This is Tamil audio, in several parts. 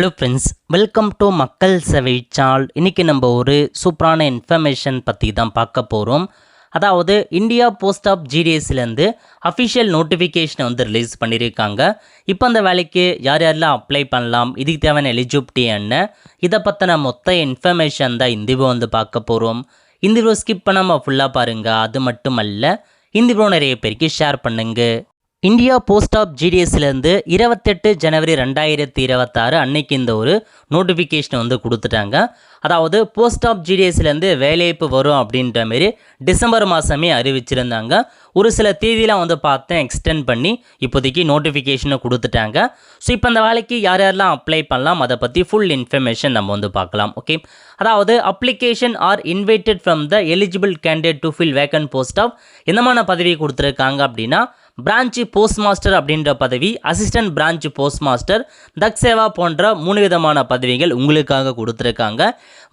ஹலோ ஃப்ரெண்ட்ஸ், வெல்கம் டு மக்கள் சேவை சேனல். இன்றைக்கி நம்ம ஒரு சூப்பரான இன்ஃபர்மேஷன் பற்றி தான் பார்க்க போகிறோம். அதாவது இந்தியா போஸ்ட் ஆஃப் ஜிடிஎஸ்லேருந்து அஃபிஷியல் நோட்டிஃபிகேஷனை ரிலீஸ் பண்ணியிருக்காங்க. இப்போ அந்த வேலைக்கு யார் யாரெல்லாம் அப்ளை பண்ணலாம், இதுக்கு தேவையான எலிஜிபிலிட்டி என்ன, இதை பற்றின மொத்த இன்ஃபர்மேஷன் தான் இந்த வீடியோ பார்க்க போகிறோம். இந்த வீடியோ ஸ்கிப் பண்ணாமல் ஃபுல்லாக பாருங்கள். அது மட்டும் அல்ல, இந்த வீடியோ நிறைய பேருக்கு ஷேர் பண்ணுங்கள். இந்தியா போஸ்ட் ஆஃப் ஜிடிஎஸ்லேருந்து 28 ஜனவரி 2026 அன்னைக்கு இந்த ஒரு நோட்டிஃபிகேஷன் கொடுத்துட்டாங்க. அதாவது போஸ்ட் ஆஃப் ஜிடிஎஸ்லேருந்து வேலைவாய்ப்பு வரும் அப்படின்ற மாரி டிசம்பர் மாதமே அறிவிச்சிருந்தாங்க. ஒரு சில தேதியெலாம் பார்த்தேன் எக்ஸ்டெண்ட் பண்ணி இப்போதைக்கு நோட்டிஃபிகேஷனை கொடுத்துட்டாங்க. ஸோ இப்போ அந்த வேலைக்கு யார் யாரெல்லாம் அப்ளை பண்ணலாம், அதை பற்றி ஃபுல் இன்ஃபர்மேஷன் நம்ம பார்க்கலாம். ஓகே, அதாவது application are invited from the eligible candidate to fill vacant post of என்னமான பதவி கொடுத்துருக்காங்க அப்படின்னா, பிரான்ச் போஸ்ட் மாஸ்டர் அப்படின்ற பதவி, அசிஸ்டன்ட் பிரான்ச் போஸ்ட் மாஸ்டர், தக் சேவா போன்ற 3 விதமான பதவிகள் உங்களுக்காக கொடுத்துருக்காங்க.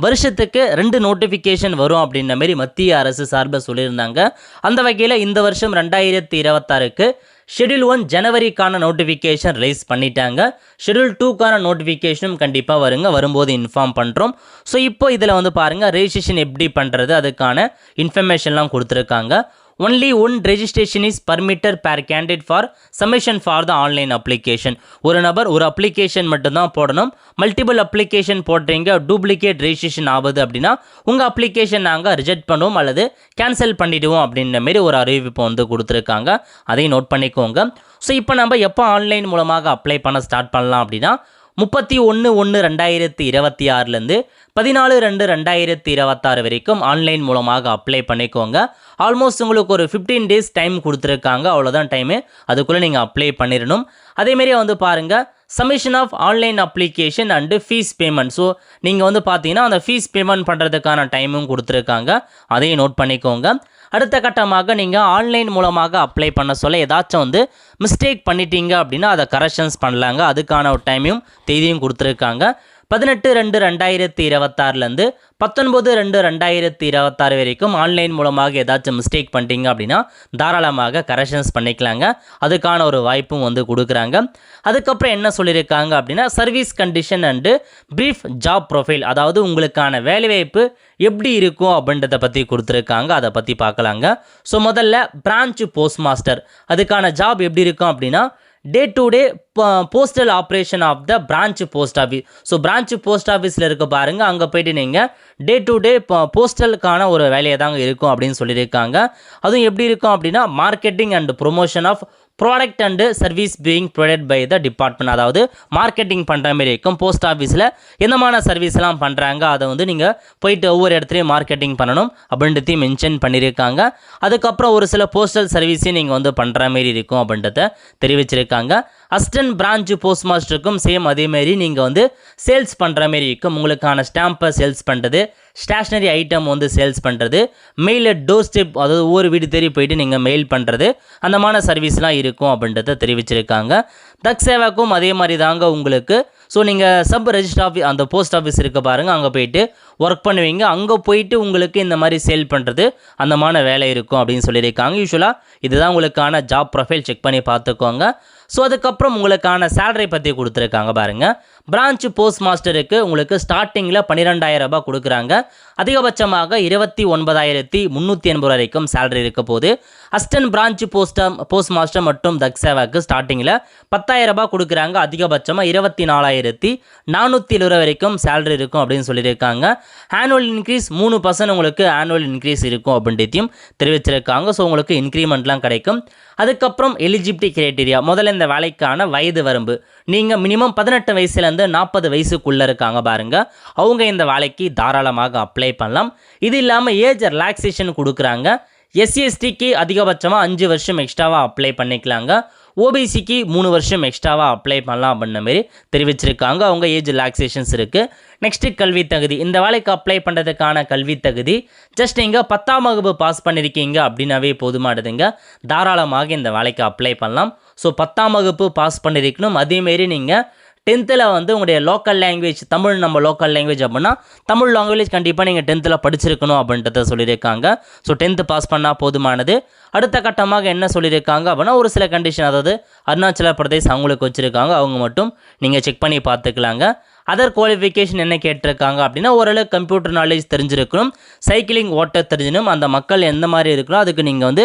வருஷத்துக்கு 2 நோட்டிஃபிகேஷன் வரும் அப்படின்ற மாதிரி மத்திய அரசு சார்பில் சொல்லியிருந்தாங்க. அந்த வகையில் இந்த வருஷம் 2026க்கு ஷெடியூல் 1 ஜனவரிக்கான நோட்டிஃபிகேஷன் ரிலீஸ் பண்ணிட்டாங்க. ஷெடியூல் 2க்கான நோட்டிஃபிகேஷனும் கண்டிப்பாக வரும்போது இன்ஃபார்ம் பண்ணுறோம். ஸோ இப்போ இதில் பாருங்கள், ரெஜிஸ்ட்ரேஷன் எப்படி பண்ணுறது அதுக்கான இன்ஃபர்மேஷன்லாம் கொடுத்துருக்காங்க. Only one registration is permitted per candidate for submission for the online application. ஒரு நபர் ஒரு அப்ளிகேஷன் மட்டும்தான் போடணும். மல்டிபிள் அப்ளிகேஷன் போடுறீங்க, டூப்ளிகேட் ரெஜிஸ்ட்ரேஷன் ஆகுது அப்படின்னா உங்கள் அப்ளிகேஷன் நாங்கள் ரிஜெக்ட் பண்ணுவோம் அல்லது கேன்சல் பண்ணிவிடுவோம் அப்படின்ற மாரி ஒரு அறிவிப்பு கொடுத்துருக்காங்க. அதையும் நோட் பண்ணிக்கோங்க. ஸோ இப்போ நம்ம எப்போ ஆன்லைன் மூலமாக அப்ளை பண்ண ஸ்டார்ட் பண்ணலாம் அப்படின்னா, 31/1/2026லேருந்து 14/2/2026 வரைக்கும் ஆன்லைன் மூலமாக அப்ளை பண்ணிக்கோங்க. ஆல்மோஸ்ட் உங்களுக்கு ஒரு 15 டேஸ் டைம் கொடுத்துருக்காங்க. அவ்வளோதான் டைமு, அதுக்குள்ளே நீங்கள் அப்ளை பண்ணிடணும். அதேமாரி பாருங்கள், submission of online application and fees payment. So நீங்கள் பார்த்தீங்கன்னா அந்த ஃபீஸ் பேமெண்ட் பண்ணுறதுக்கான டைமும் கொடுத்துருக்காங்க. அதையும் நோட் பண்ணிக்கோங்க. அடுத்த கட்டமாக நீங்கள் ஆன்லைன் மூலமாக அப்ளை பண்ண சொல்ல ஏதாச்சும் மிஸ்டேக் பண்ணிட்டீங்க அப்படின்னா அதை கரெக்ஷன்ஸ் பண்ணலாங்க. அதுக்கான ஒரு டைமையும் தேதியும் கொடுத்துருக்காங்க. 18/2/2026லேருந்து 19/2/2026 வரைக்கும் ஆன்லைன் மூலமாக ஏதாச்சும் மிஸ்டேக் பண்ணிட்டீங்க அப்படின்னா தாராளமாக கரெக்ஷன்ஸ் பண்ணிக்கலாங்க. அதுக்கான ஒரு வாய்ப்பும் கொடுக்குறாங்க. அதுக்கப்புறம் என்ன சொல்லியிருக்காங்க அப்படின்னா, service condition and brief job profile, அதாவது உங்களுக்கான வேலைவாய்ப்பு எப்படி இருக்கும் அப்படின்றத பற்றி கொடுத்துருக்காங்க. அதை பற்றி பார்க்கலாங்க. ஸோ முதல்ல பிரான்ச் போஸ்ட் மாஸ்டர், அதுக்கான ஜாப் எப்படி இருக்கும் அப்படின்னா, day to day postal operation of the branch post office. So branch post ஆஃபீஸில் இருக்க பாருங்கள், அங்கே போய்ட்டு நீங்கள் டே டு டே போஸ்டலுக்கான ஒரு வேலையை தாங்க இருக்கும் அப்படின்னு சொல்லியிருக்காங்க. அதுவும் எப்படி இருக்கும் அப்படின்னா, marketing and promotion of product and service being provide by the department. அதாவது மார்க்கெட்டிங் பண்ணுற மாதிரி இருக்கும். போஸ்ட் ஆஃபீஸில் என்னமான சர்வீஸ்லாம் பண்ணுறாங்க அதை நீங்கள் போயிட்டு ஒவ்வொரு இடத்துலையும் மார்க்கெட்டிங் பண்ணணும் அப்படின்றதையும் மென்ஷன் பண்ணியிருக்காங்க. அதுக்கப்புறம் ஒரு சில போஸ்டல் சர்வீஸையும் நீங்கள் பண்ணுற மாரி இருக்கும் அப்படின்றத தெரிவிச்சிருக்காங்க. அசிஸ்டன்ட் பிரான்ச் போஸ்ட் மாஸ்டருக்கும் சேம் அதேமாரி நீங்கள் சேல்ஸ் பண்ணுற மாரி இருக்கும். உங்களுக்கான ஸ்டாம்பை சேல்ஸ் பண்ணுறது, ஸ்டேஷ்னரி ஐட்டம் சேல்ஸ் பண்ணுறது, மெயில் டோர் ஸ்டெப், அதாவது ஒவ்வொரு வீடு தேடி போயிட்டு நீங்கள் மெயில் பண்ணுறது, அந்தமான சர்வீஸ்லாம் இருக்கும் அப்படின்றத தெரிவிச்சிருக்காங்க. தக் சேவாக்கும் அதே மாதிரி தாங்க உங்களுக்கு. ஸோ நீங்கள் சப் ரெஜிஸ்டர் ஆஃபீஸ், அந்த போஸ்ட் ஆஃபீஸ் இருக்க பாருங்கள், அங்கே போயிட்டு ஒர்க் பண்ணுவீங்க. அங்கே போயிட்டு உங்களுக்கு இந்த மாதிரி சேல் பண்ணுறது அந்தமான வேலை இருக்கும் அப்படின்னு சொல்லியிருக்காங்க. யூஸ்வலாக இதுதான் உங்களுக்கான ஜாப் ப்ரொஃபைல், செக் பண்ணி பார்த்துக்கோங்க. ஸோ அதுக்கப்புறம் உங்களுக்கான சேலரி பற்றி கொடுத்துருக்காங்க பாருங்கள். பிரான்ச் போஸ்ட் மாஸ்டருக்கு உங்களுக்கு ஸ்டார்டிங்கில் 12,000 ரூபாய் கொடுக்குறாங்க. அதிகபட்சமாக 29,380 வரைக்கும் சேலரி இருக்க போது. அசிஸ்டன்ட் பிரான்ச் போஸ்ட் மாஸ்டர் மற்றும் தக் சேவாக்கு ஸ்டார்டிங்கில் 10,000 ரூபாய் கொடுக்குறாங்க. அதிகபட்சமாக 24,470 வரைக்கும் சேலரி இருக்கும் அப்படின்னு சொல்லியிருக்காங்க. ஆனுவல் இன்க்ரீஸ் 3% உங்களுக்கு ஆனுவல் இன்க்ரீஸ் இருக்கும் அப்படின்றதையும் தெரிவிச்சிருக்காங்க. ஸோ உங்களுக்கு இன்க்ரிமெண்ட்லாம் கிடைக்கும். அதுக்கப்புறம் எலிஜிபிலிட்டி கிரைட்டீரியா, முதல்ல இந்த வேலைக்கான வயது வரம்பு, நீங்கள் மினிமம் 18 வயசுலேருந்து 40 வயசுக்குள்ளே இருக்காங்க பாருங்கள், அவங்க இந்த வேலைக்கு தாராளமாக அப்ளை பண்ணலாம். இது இல்லாமல் ஏஜ் ரிலாக்ஸேஷன் கொடுக்குறாங்க. SC/STக்கு அதிகபட்சமாக 5 வருஷம் எக்ஸ்ட்ராவாக அப்ளை பண்ணிக்கலாங்க. ஓபிசிக்கு 3 வருஷம் எக்ஸ்ட்ராவாக அப்ளை பண்ணலாம் அப்படின்ற மாரி தெரிவிச்சிருக்காங்க. அவங்க ஏஜ் ரிலாக்ஸேஷன்ஸ் இருக்குது. நெக்ஸ்ட்டு கல்வி தகுதி, இந்த வேலைக்கு அப்ளை பண்ணுறதுக்கான கல்வி தகுதி ஜஸ்ட் நீங்கள் 10ஆம் வகுப்பு பாஸ் பண்ணியிருக்கீங்க அப்படின்னாவே போதுமானதுங்க. தாராளமாக இந்த வேலைக்கு அப்ளை பண்ணலாம். ஸோ 10ஆம் வகுப்பு பாஸ் பண்ணியிருக்கணும். அதேமாரி நீங்கள் 10th உங்களுடைய லோக்கல் லாங்குவேஜ், தமிழ் நம்ம லோக்கல் லாங்குவேஜ் அப்படின்னா தமிழ் லாங்குவேஜ் கண்டிப்பாக நீங்கள் 10th படிச்சிருக்கணும் அப்படின்றத சொல்லியிருக்காங்க. ஸோ 10th பாஸ் பண்ணால் போதுமானது. அடுத்த கட்டமாக என்ன சொல்லியிருக்காங்க அப்படின்னா ஒரு சில கண்டிஷன், அதாவது அருணாச்சல பிரதேஷ் அவங்களுக்கு வச்சுருக்காங்க, அவங்க மட்டும் நீங்கள் செக் பண்ணி பார்த்துக்கலாங்க. அதர் குவாலிஃபிகேஷன் என்ன கேட்டிருக்காங்க அப்படின்னா ஓரளவு கம்ப்யூட்டர் நாலேஜ் தெரிஞ்சிருக்கணும், சைக்கிளிங் ஓட்ட தெரிஞ்சணும், அந்த மக்கள் எந்த மாதிரி இருக்கணும் அதுக்கு நீங்கள் வந்து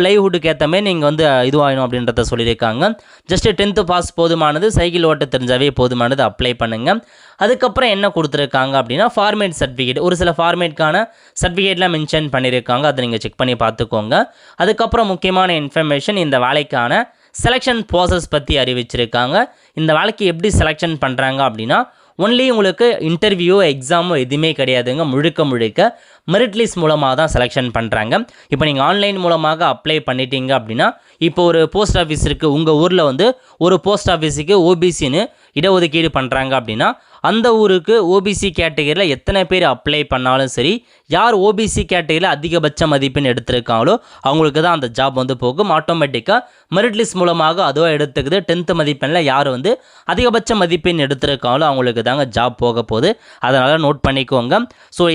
லைவ்ஹுட்டுக்கு ஏற்ற மாதிரி நீங்கள் வந்து இதுவாகணும் அப்படின்றத சொல்லியிருக்காங்க. ஜஸ்ட்டு 10th பாஸ் போதுமானது, சைக்கிள் ஓட்ட தெரிஞ்சாவே போதுமானது, அப்ளை பண்ணுங்கள். அதுக்கப்புறம் என்ன கொடுத்துருக்காங்க அப்படின்னா ஃபார்மேட் சர்டிஃபிகேட், ஒரு சில ஃபார்மேட்கான சர்டிஃபிகேட்லாம் மென்ஷன் பண்ணியிருக்காங்க, அதை நீங்கள் செக் பண்ணி பார்த்துக்கோங்க. அதுக்கப்புறம் முக்கியமான இன்ஃபர்மேஷன், இந்த வேலைக்கான செலெக்ஷன் ப்ராசஸ் பற்றி அறிவிச்சிருக்காங்க. இந்த வேலைக்கு எப்படி செலெக்ஷன் பண்ணுறாங்க அப்படின்னா ஒன்லி உங்களுக்கு இன்டர்வியூ எக்ஸாமோ எதுவுமே கிடையாதுங்க, முழுக்க மெரிட் லிஸ்ட் மூலமாக தான் செலெக்ஷன் பண்ணுறாங்க. இப்போ நீங்கள் ஆன்லைன் மூலமாக அப்ளை பண்ணிட்டீங்க அப்படின்னா இப்போ ஒரு போஸ்ட் ஆஃபீஸ் இருக்குது, உங்கள் ஊரில் வந்து ஒரு போஸ்ட் ஆஃபீஸுக்கு ஓபிசின்னு இடஒதுக்கீடு பண்ணுறாங்க அப்படின்னா அந்த ஊருக்கு ஓபிசி கேட்டகரியில் எத்தனை பேர் அப்ளை பண்ணாலும் சரி, யார் ஓபிசி கேட்டகரியில் அதிகபட்ச மதிப்பெண் எடுத்திருக்காங்களோ அவங்களுக்கு தான் அந்த ஜாப் வந்து போகும். ஆட்டோமேட்டிக்காக மெரிட் லிஸ்ட் மூலமாக அதோ எடுத்துக்குது. 10th மதிப்பெண்ணில் யார் வந்து அதிகபட்ச மதிப்பெண் எடுத்திருக்காங்களோ அவங்களுக்கு தாங்க ஜாப் போக போகுது, அதனால் நோட் பண்ணிக்கோங்க.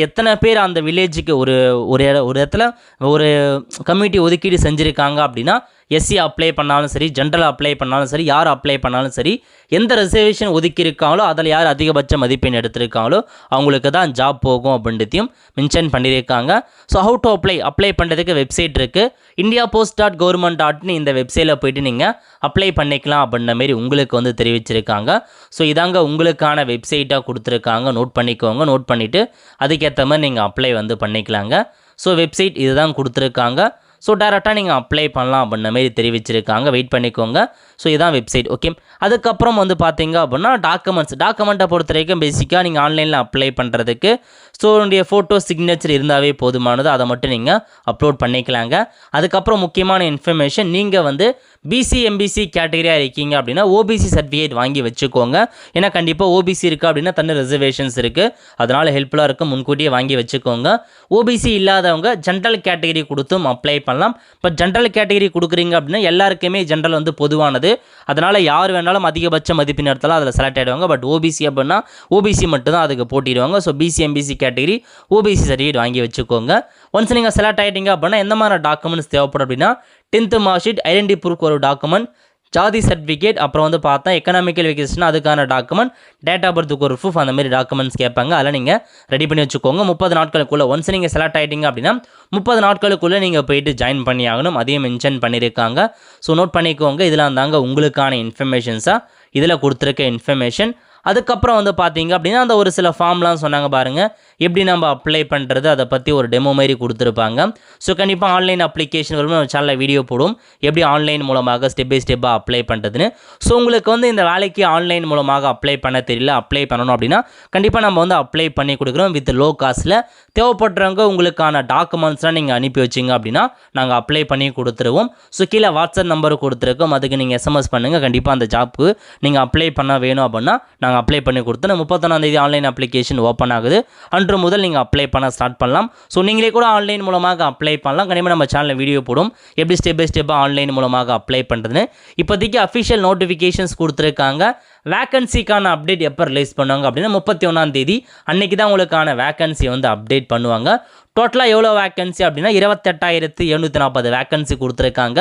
எத்தனை பேர் அந்த வில்லேஜுக்கு ஒரு இடத்துல ஒரு கம்யூனிட்டி ஒதுக்கீடு செஞ்சுருக்காங்க அப்படின்னா எஸ்சி அப்ளை பண்ணாலும் சரி, ஜென்ரல் அப்ளை பண்ணாலும் சரி, யார் அப்ளை பண்ணாலும் சரி, எந்த ரிசர்வேஷன் ஒதுக்கியிருக்காங்களோ அதில் யார் அதிகபட்ச மதிப்பெண் எடுத்திருக்காங்களோ அவங்களுக்கு தான் ஜாப் போகும் அப்படின்றதையும் மென்ஷன் பண்ணியிருக்காங்க. ஹவு டு அப்ளை பண்ணுறதுக்கு வெப்சைட் இருக்குது, indiapost.government.in இந்த வெப்சைட்டில் போய்ட்டு நீங்கள் அப்ளை பண்ணிக்கலாம் அப்படின்ற மாரி உங்களுக்கு வந்து தெரிவிச்சிருக்காங்க. இதாங்க உங்களுக்கான வெப்சைட்டாக கொடுத்துருக்காங்க, நோட் பண்ணிக்கோங்க. நோட் பண்ணிவிட்டு அதுக்கேற்ற மாதிரி நீங்கள் அப்ளை வந்து பண்ணிக்கலாங்க. வெப்சைட் இதுதான் கொடுத்துருக்காங்க. டேரெக்டாக நீங்கள் அப்ளை பண்ணலாம் அப்படின்ற மாரி தெரிவிச்சிருக்காங்க, வெயிட் பண்ணிக்கோங்க. இதுதான் வெப்சைட். ஓகே, அதுக்கப்புறம் வந்து பார்த்தீங்க அப்படின்னா டாக்குமெண்ட்டை பொறுத்த வரைக்கும் பேசிக்காக நீங்கள் ஆன்லைனில் அப்ளை பண்ணுறதுக்கு உங்களுடைய ஃபோட்டோ சிக்னேச்சர் இருந்தாவே போதுமானது, அதை மட்டும் நீங்கள் அப்லோட் பண்ணிக்கலாங்க. அதுக்கப்புறம் முக்கியமான இன்ஃபர்மேஷன், நீங்கள் வந்து பிசி எம்பிசி கேட்டகரியாக இருக்கீங்க அப்படின்னா ஓபிசி சர்டிஃபிகேட் வாங்கி வச்சுக்கோங்க. ஏன்னா கண்டிப்பாக ஓபிசி இருக்குது அப்படின்னா தனி ரிசர்வேஷன்ஸ் இருக்குது, அதனால் ஹெல்ப்ஃபுல்லாக இருக்கும், முன்கூட்டியே வாங்கி வச்சுக்கோங்க. ஓபிசி இல்லாதவங்க ஜென்ரல் கேட்டகரி கொடுத்தும் அப்ளை பண்ணலாம். இப்போ ஜென்ரல் கேட்டகரி கொடுக்குறீங்க அப்படின்னா எல்லாருக்குமே ஜென்ரல் வந்து பொதுவானது, அதனால் யார் வேணாலும் அதிகபட்ச மதிப்பெண் எடுத்தாலும் அதில் செலக்ட் ஆகிடுவாங்க. பட் ஓபிசி அப்படின்னா ஓபிசி மட்டும் தான் அதுக்கு போட்டிடுவாங்க. BC MBC category OBC certificate வாங்கி வச்சுக்கோங்க. ஒன்ஸ் நீங்கள் செலக்ட் ஆகிட்டீங்க அப்படின்னா எந்த மாதிரி டாக்குமெண்ட்ஸ் தேவைப்படும் அப்படின்னா 10th mark sheet, identity proof ஒரு டாக்குமெண்ட், ஜாதி சர்டிஃபிகேட், அப்புறம் வந்து பார்த்தா எக்கனாமிக்கல் வெக்கேஷன் அதுக்கான டாக்குமெண்ட், டேட் ஆஃப் பர்த்துக்கு ஒரு ப்ரூஃப், அந்த மாதிரி டாக்குமெண்ட்ஸ் கேட்பாங்க, அதெல்லாம் நீங்கள் ரெடி பண்ணி வச்சுக்கோங்க. 30 நாட்களுக்குள்ளே ஒன்ஸ் நீங்கள் செலக்ட் ஆகிட்டீங்க அப்படின்னா 30 நாட்களுக்குள்ளே நீங்கள் போயிட்டு ஜாயின் பண்ணி ஆகணும், அதையும் மென்ஷன் பண்ணியிருக்காங்க. நோட் பண்ணிக்கோங்க. இதெல்லாம் இருந்தாங்க உங்களுக்கான இன்ஃபர்மேஷன்ஸாக இதில் கொடுத்துருக்க இன்ஃபர்மேஷன். அதுக்கப்புறம் வந்து பார்த்தீங்க அப்படின்னா அந்த ஒரு சில ஃபார்ம்லாம் சொன்னாங்க பாருங்கள், எப்படி நம்ம அப்ளை பண்ணுறது அதை பற்றி ஒரு டெமோ மாதிரி கொடுத்துருப்பாங்க. கண்டிப்பாக ஆன்லைன் அப்ளிகேஷன் வரும்போது நம்ம சேனலில் வீடியோ போடும், எப்படி ஆன்லைன் மூலமாக ஸ்டெப் பை ஸ்டெப்பாக அப்ளை பண்ணுறதுன்னு. உங்களுக்கு வந்து இந்த வேலைக்கு ஆன்லைன் மூலமாக அப்ளை பண்ண தெரியல, அப்ளை பண்ணணும் அப்படின்னா கண்டிப்பாக நம்ம வந்து அப்ளை பண்ணி கொடுக்குறோம் வித் லோ காஸ்ட்டில். தேவைப்படுறவங்க உங்களுக்கான டாக்குமெண்ட்ஸ்லாம் நீங்கள் அனுப்பி வச்சிங்க அப்படின்னா நாங்கள் அப்ளை பண்ணி கொடுத்துருவோம். கீழே வாட்ஸ்அப் நம்பர் கொடுத்துருக்கோம், அதுக்கு நீங்கள் எஸ்எம்எஸ் பண்ணுங்கள். கண்டிப்பாக அந்த ஜாப்புக்கு நீங்கள் அப்ளை பண்ண வேணும் அப்படின்னா நாங்கள் அப்ளை பண்ணி கொடுத்தோம். 31ஆம் தேதி ஆன்லைன் அப்ளிகேஷன் ஓப்பன் ஆகுது, அன்று முதல் நீங்கள் அப்ளை பண்ண ஸ்டார்ட் பண்ணலாம். நீங்களே கூட ஆன்லைன் மூலமாக அப்ளை பண்ணலாம். கண்டிப்பாக நம்ம சேனலில் வீடியோ போடும், எப்படி ஸ்டெப் பை ஸ்டெப்பாக ஆன்லைன் மூலமாக அப்ளை பண்ணுறதுன்னு. இப்போதைக்கு அஃபிஷியல் நோட்டிஃபிகேஷன்ஸ் கொடுத்துருக்காங்க. வேக்கன்சிக்கான அப்டேட் எப்போ ரிலீஸ் பண்ணுவாங்க அப்படின்னா 31ஆம் தேதி அன்றைக்கி தான் உங்களுக்கான வேக்கன்சி வந்து அப்டேட் பண்ணுவாங்க. டோட்டலாக எவ்வளோ வேக்கன்சி அப்படின்னா 28,740 வேக்கன்சி கொடுத்துருக்காங்க.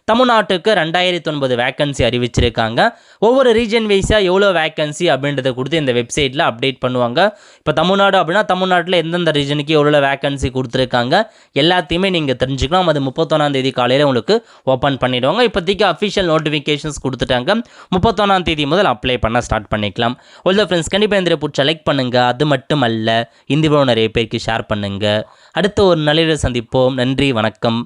தமிழ்நாட்டுக்கு 2009 வேக்கன்சி அறிவிச்சிருக்காங்க. ஒவ்வொரு ரீஜன் வைஸாக எவ்வளோ வேக்கன்சி அப்படின்றத கொடுத்து இந்த வெப்சைட்டில் அப்டேட் பண்ணுவாங்க. இப்போ தமிழ்நாடு அப்படின்னா தமிழ்நாட்டில் எந்தெந்த ரீஜனுக்கு எவ்வளோ வேக்கன்சி கொடுத்துருக்காங்க எல்லாத்தையுமே நீங்கள் தெரிஞ்சுக்கலாம். அது 31ஆம் தேதி காலையில் உங்களுக்கு ஓப்பன் பண்ணிவிடுவாங்க. இப்போதைக்கு அஃபிஷியல் நோட்டிஃபிகேஷன்ஸ் கொடுத்துட்டாங்க. 31ஆம் தேதி முதல் அப்ளை பண்ண ஸ்டார்ட் பண்ணிக்கலாம். ஒல்ல ஃப்ரெண்ட்ஸ், கண்டிப்பாக இந்த பிடிச்ச லைக் பண்ணுங்கள். அது மட்டும் அல்ல, இந்த வீடியோ நிறைய பேருக்கு ஷேர் பண்ணுங்கள். அடுத்த ஒரு நல்ல சந்திப்போம். நன்றி, வணக்கம்.